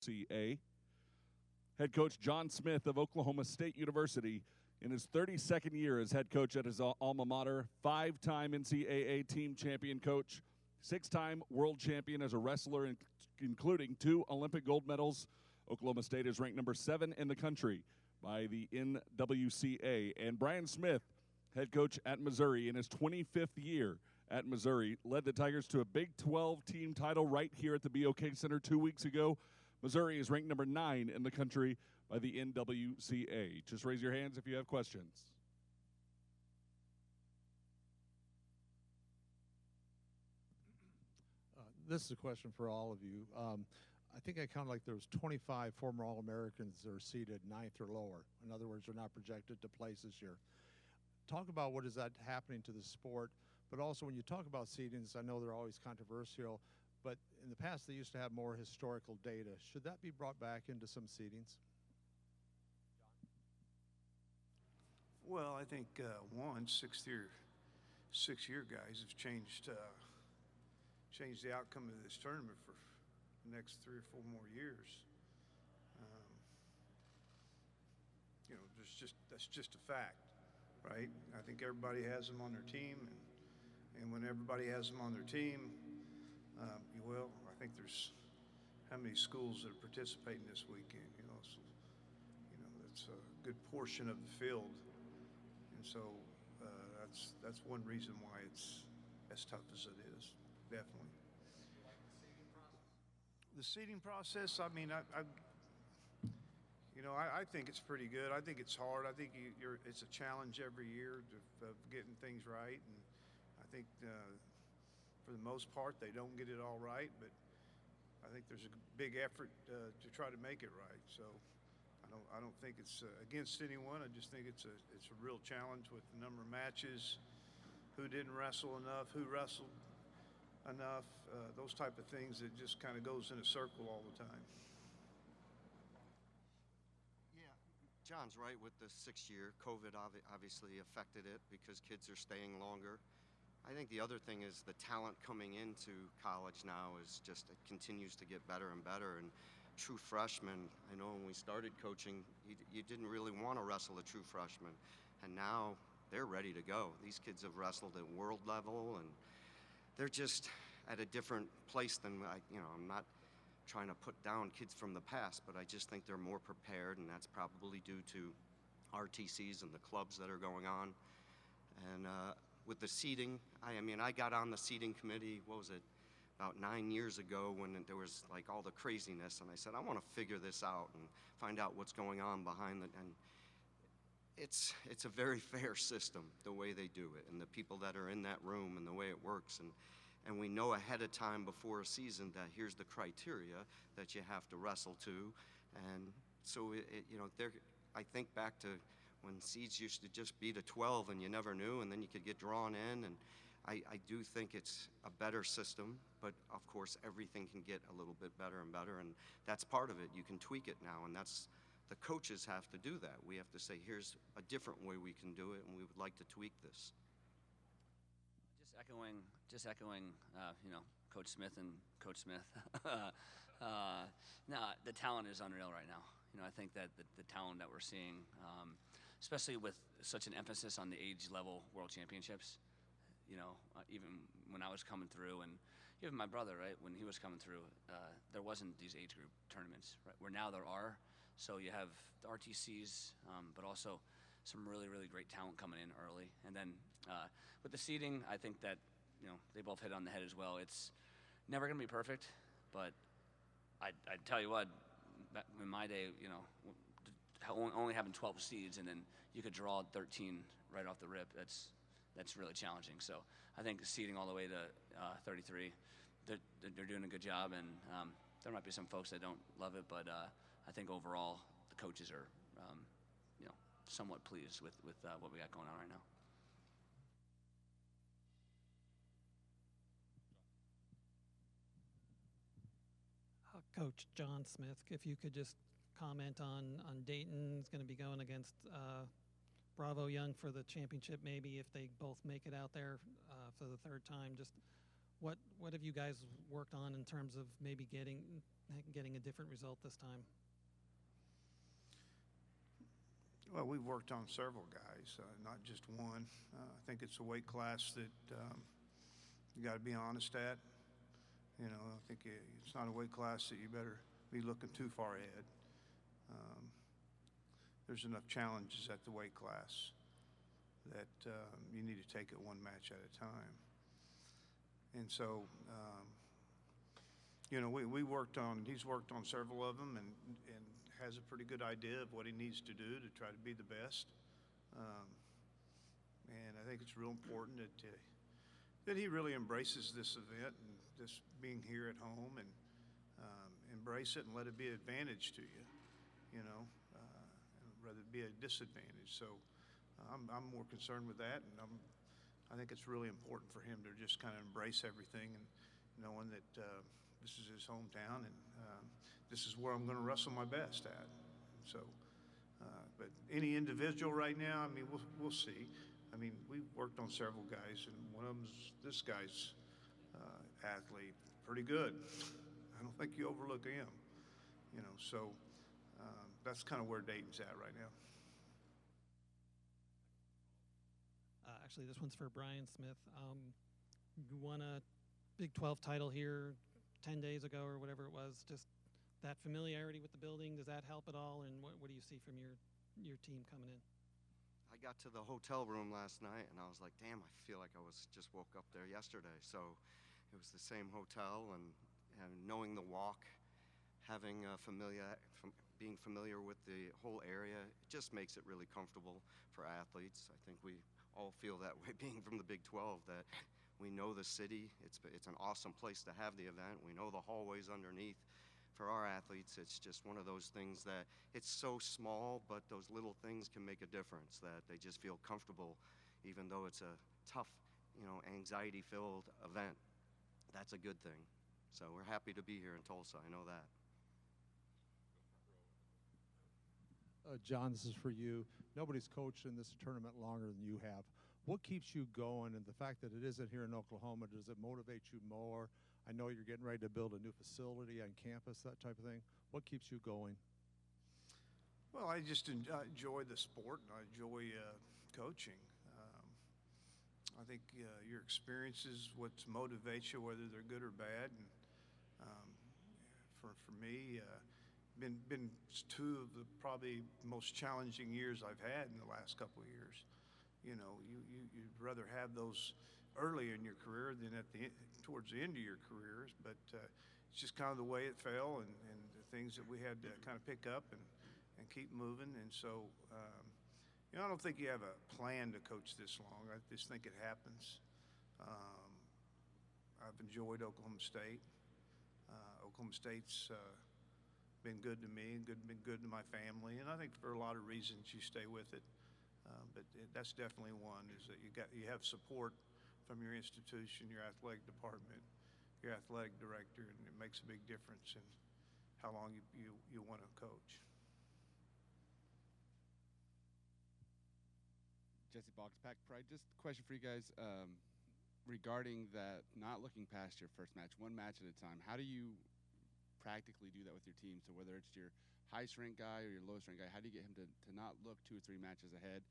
NCAA. Head coach John Smith of Oklahoma State University in his 32nd year as head coach at his alma mater, 5-time NCAA team champion coach, 6-time world champion as a wrestler, including 2 Olympic gold medals. Oklahoma State is ranked number 7 in the country by the NWCA. And Brian Smith, head coach at Missouri in his 25th year at Missouri, led the Tigers to a Big 12 team title right here at the BOK Center 2 weeks ago. Missouri is ranked number 9 in the country by the NWCA. Just raise your hands if you have questions. This is a question for all of you. I think I counted like there was 25 former All-Americans that are seated 9th or lower. In other words, they're not projected to place this year. Talk about what is that happening to the sport, but also when you talk about seedings, I know they're always controversial, but in the past they used to have more historical data. Should that be brought back into some seedings? Well, I think one, six-year guys have changed the outcome of this tournament for the next 3 or 4 more years. You know, that's just a fact, right? I think everybody has them on their team, and when everybody has them on their team, I think there's how many schools that are participating this weekend. So, it's a good portion of the field, and so that's one reason why it's as tough as it is. Definitely. The seeding process, I mean, I think it's pretty good. I think it's hard. I think it's a challenge every year of getting things right, and I think for the most part they don't get it all right, but I think there's a big effort to try to make it right. So I don't think it's against anyone. I just think it's a real challenge with the number of matches, who didn't wrestle enough, who wrestled enough, those type of things that just kind of goes in a circle all the time. Yeah, John's right with the 6-year. COVID obviously affected it because kids are staying longer. I think the other thing is the talent coming into college now is just, it continues to get better and better. And true freshmen, I know when we started coaching, you didn't really want to wrestle a true freshman. And now they're ready to go. These kids have wrestled at world level, and they're just at a different place than I'm not trying to put down kids from the past, but I just think they're more prepared, and that's probably due to RTCs and the clubs that are going on. And with the seeding, I got on the seeding committee, what was it, about 9 years ago when there was like all the craziness, and I said, I want to figure this out and find out what's going on behind it. And it's a very fair system, the way they do it, and the people that are in that room and the way it works. And we know ahead of time before a season that here's the criteria that you have to wrestle to. And so, I think back to when seeds used to just be to 12 and you never knew, and then you could get drawn in. And I do think it's a better system, but of course everything can get a little bit better and better, and that's part of it. You can tweak it now, and that's the coaches have to do that. We have to say, here's a different way we can do it, and we would like to tweak this. Just echoing, Coach Smith and Coach Smith. No, the talent is unreal right now. I think that the talent that we're seeing, especially with such an emphasis on the age level world championships, even when I was coming through, and even my brother, right, when he was coming through, there wasn't these age group tournaments, right, where now there are. So you have the RTCs, but also some really, really great talent coming in early. And then with the seeding, I think that, they both hit on the head as well. It's never going to be perfect, but I'd tell you what, back in my day, only having 12 seeds and then you could draw 13 right off the rip, that's really challenging. So I think seeding all the way to 33, they're doing a good job, and there might be some folks that don't love it, but I think overall the coaches are, somewhat pleased with what we got going on right now. Coach John Smith, if you could just comment on Dayton's going to be going against Bravo Young for the championship, maybe if they both make it out there for the third time. Just What have you guys worked on in terms of maybe getting a different result this time? Well, we've worked on several guys, not just one. I think it's a weight class that you got to be honest at. You know, I think it's not a weight class that you better be looking too far ahead. There's enough challenges at the weight class that you need to take it one match at a time. And so, you know, he's worked on several of them and has a pretty good idea of what he needs to do to try to be the best. And I think it's real important that he really embraces this event and this being here at home and embrace it and let it be an advantage to you, you know, rather than be a disadvantage. So I'm more concerned with that, and I think it's really important for him to just kind of embrace everything and knowing that this is his hometown and this is where I'm going to wrestle my best at. So, but any individual right now, I mean, we'll see. I mean, we've worked on several guys, and one of them's this guy's athlete, pretty good. I don't think you overlook him, you know. So that's kind of where Dayton's at right now. Actually, this one's for Brian Smith. You won a Big 12 title here 10 days ago or whatever it was. Just that familiarity with the building, does that help at all? And what do you see from your team coming in? I got to the hotel room last night and I was like, damn, I feel like I just woke up there yesterday. So it was the same hotel and knowing the walk, having being familiar with the whole area, it just makes it really comfortable for athletes. I think we all feel that way being from the Big 12, that we know the city. It's an awesome place to have the event. We know the hallways underneath. For our athletes, it's just one of those things that it's so small, but those little things can make a difference, that they just feel comfortable, even though it's a tough, you know, anxiety-filled event. That's a good thing. So we're happy to be here in Tulsa. I know that. John, this is for you. Nobody's coached in this tournament longer than you have. What keeps you going? And the fact that it isn't here in Oklahoma, does it motivate you more? I know you're getting ready to build a new facility on campus, that type of thing. What keeps you going? Well, I just enjoy the sport, and I enjoy coaching. I think your experience is what motivates you, whether they're good or bad. And for me, been two of the probably most challenging years I've had in the last couple of years. You know, you'd rather have those early in your career than towards the end of your careers, but it's just kind of the way it fell and the things that we had to kind of pick up and keep moving. And so, you know, I don't think you have a plan to coach this long. I just think it happens. I've enjoyed Oklahoma State. Oklahoma State's been good to me and been good to my family, and I think for a lot of reasons you stay with it. But that's definitely one, is that you have support from your institution, your athletic department, your athletic director, and it makes a big difference in how long you want to coach. Jesse Boggs, Pack Pride. Just a question for you guys regarding that, not looking past your first match, one match at a time. How do you practically do that with your team? So whether it's your highest ranked guy or your lowest ranked guy, how do you get him to not look 2 or 3 matches ahead,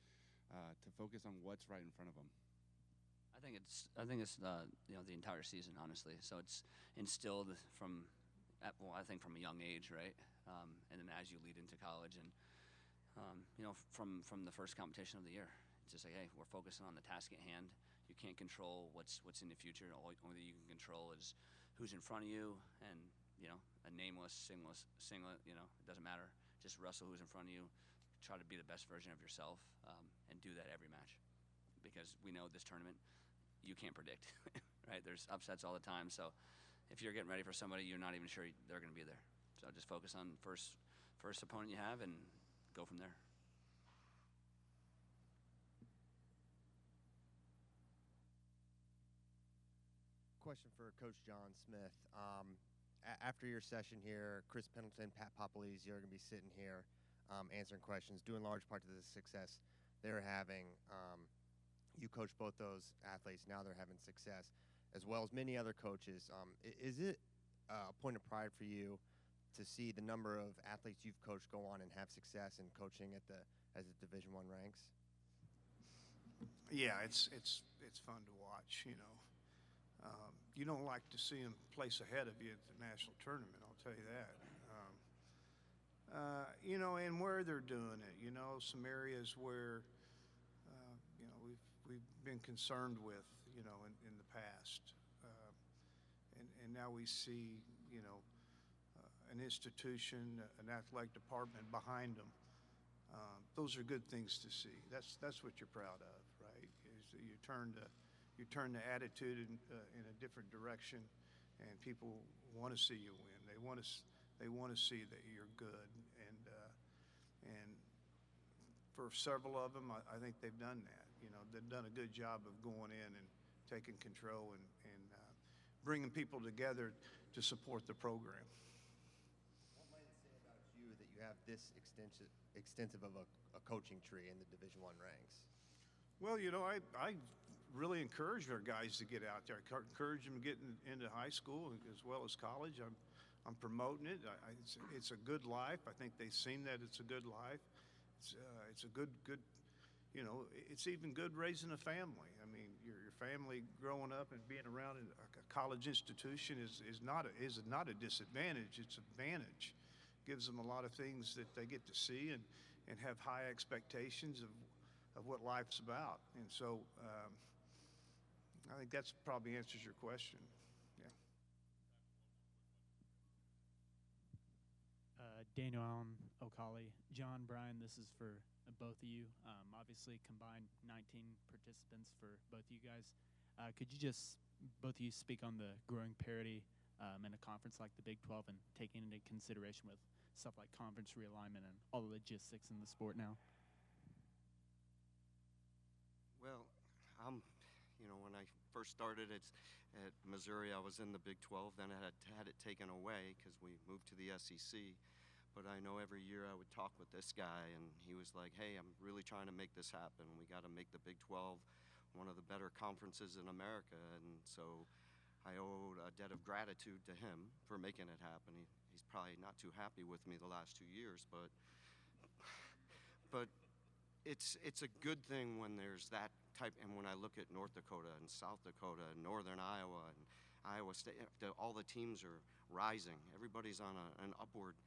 to focus on what's right in front of him? I think it's you know, the entire season, honestly. So it's instilled from I think from a young age, right? And then as you lead into college, and you know, from the first competition of the year, it's just like, hey, we're focusing on the task at hand. You can't control what's in the future. Only you can control is who's in front of you, and you know, a nameless, singlet, you know, it doesn't matter. Just wrestle who's in front of you. Try to be the best version of yourself, and do that every match, because we know this tournament you can't predict, right? There's upsets all the time. So if you're getting ready for somebody, you're not even sure they're going to be there. So just focus on first opponent you have and go from there. Question for Coach John Smith. After your session here, Chris Pendleton, Pat Popolese are going to be sitting here answering questions, due in large part to the success they're having. You coach both those athletes. Now they're having success. as well as many other coaches. Is it a point of pride for you to see the number of athletes you've coached go on and have success in coaching at as the Division I ranks? Yeah, it's fun to watch. You don't like to see them place ahead of you at the national tournament. I'll tell you that. And where they're doing it. Some areas where we've been concerned with. In the past, and now we see an institution, an athletic department behind them. Those are good things to see. That's what you're proud of, right? Is that you turn the attitude in a different direction, and people want to see you win. They want to see that you're good, and for several of them, I think they've done that. They've done a good job of going in and taking control and bringing people together to support the program. What might it say about you that you have this extensive of a coaching tree in the Division I ranks? Well, I really encourage our guys to get out there. I encourage them to get into high school as well as college. I'm promoting it. It's a good life. I think they've seen that it's a good life. It's a good. It's even good raising a family. I mean, your family growing up and being around a college institution is not a disadvantage. It's an advantage. Gives them a lot of things that they get to see and have high expectations of what life's about. And so I think that's probably answers your question. Yeah. Daniel Allen O'Cauley. John, Brian, this is for both of you. Obviously combined 19 participants for both of you guys. Could you just, both of you, speak on the growing parity in a conference like the Big 12 and taking into consideration with stuff like conference realignment and all the logistics in the sport now? Well, when I first started at Missouri, I was in the Big 12. Then I had it taken away because we moved to the SEC. But I know every year I would talk with this guy, and he was like, hey, I'm really trying to make this happen. We got to make the Big 12 one of the better conferences in America. And so I owe a debt of gratitude to him for making it happen. He's probably not too happy with me the last 2 years, but it's a good thing when there's that type. And when I look at North Dakota and South Dakota and Northern Iowa and Iowa State, all the teams are rising. Everybody's on an upward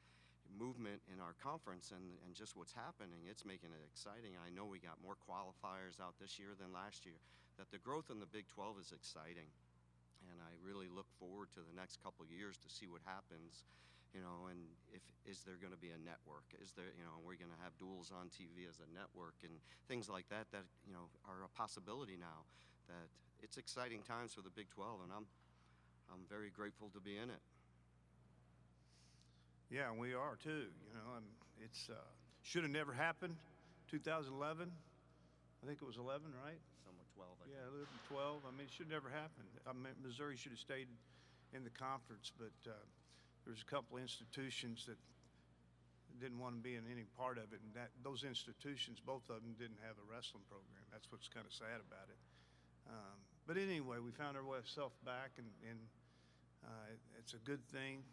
movement in our conference, and just what's happening, it's making it exciting. I know we got more qualifiers out this year than last year. That the growth in the Big 12 is exciting, and I really look forward to the next couple of years to see what happens. And is there going to be a network? Is there, we're going to have duels on TV as a network and things like that are a possibility now. That it's exciting times for the Big 12, and I'm very grateful to be in it. Yeah, and we are too. It's should have never happened. 2011, I think it was 11, right? Somewhat 12. Yeah, 12. I mean, it should never happen. Missouri should have stayed in the conference, but there's a couple institutions that didn't want to be in any part of it, and those institutions, both of them, didn't have a wrestling program. That's what's kind of sad about it. But anyway, we found ourselves back, and it's a good thing.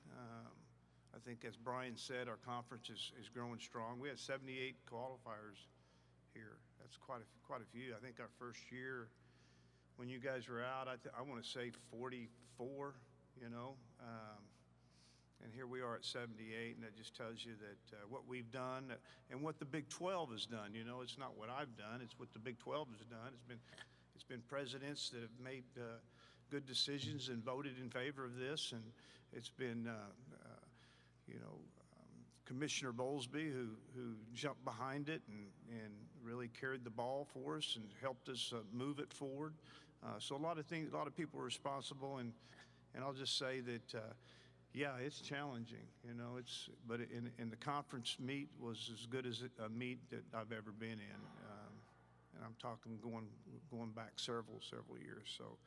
I think, as Brian said, our conference is growing strong. We had 78 qualifiers here. That's quite a few. I think our first year, when you guys were out, I want to say 44. And here we are at 78, and that just tells you that what we've done and what the Big 12 has done. It's not what I've done; it's what the Big 12 has done. It's been presidents that have made good decisions and voted in favor of this, and it's been Commissioner Bowlesby who jumped behind it and really carried the ball for us and helped us move it forward. So a lot of people are responsible, and I'll just say that yeah, it's challenging. But in the conference meet was as good as a meet that I've ever been in, and I'm talking going back several years. So.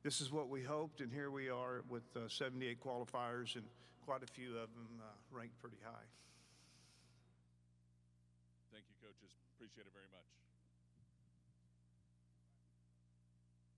This is what we hoped, and here we are with 78 qualifiers, and quite a few of them ranked pretty high. Thank you, coaches. Appreciate it very much.